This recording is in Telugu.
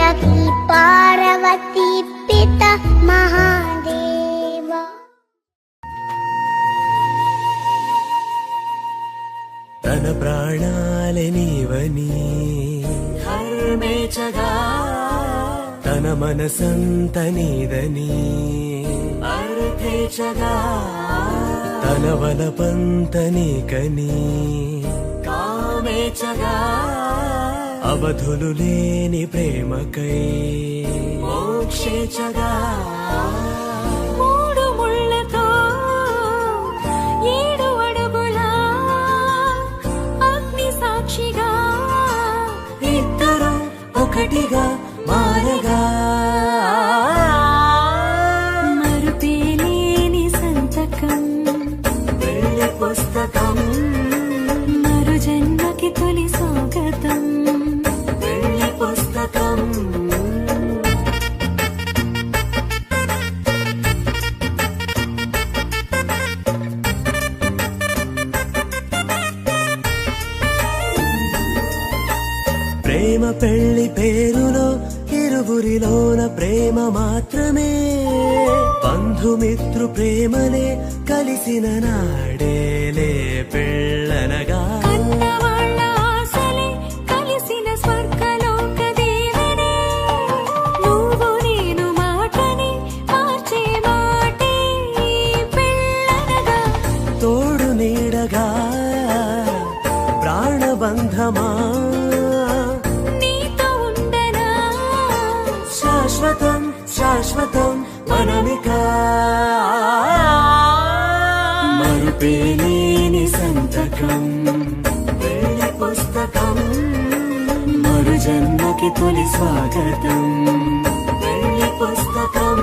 దేవకి పార్వతి పిత మహాదేవ. తన ప్రాణాలే నీవని ధర్మేచగా తన మనసంత నీదని అర్థేచగా తన వలపంత నీకని కామేచగా అవధులు లేని ప్రేమకై మోక్షేచగా మూడు ముళ్ళతో 7 అడుగుల అగ్ని సాక్షిగా ఇద్దరు ఒకటిగా మారగా మరుపేలేని సంతకం పెళ్లి పుస్తకం మరు జన్మకి తొలి స్వాగతం. పెళ్లి పుస్తకం ప్రేమ పెళ్లి పేరులో ఇరువురిలోన ప్రేమ మాత్రమే బంధుమిత్రు ప్రేమలే కలిసిన నాడేలే పెళ్ళనగా కన్నవాళ్ళ ఆశలే కలిసిన స్వర్గలోక దీవెనే. నువ్వు నేను మాటని మార్చే మాటే పెళ్ళనగా. తోడు నీడగా ప్రాణబంధమా నీతో ఉండనా శాశ్వతం శాశ్వతం మనమిక మరుపేలేని సంతకం పెళ్లి పుస్తకం మరు జన్మకి తొలి స్వాగతం పెళ్లి పుస్తకం.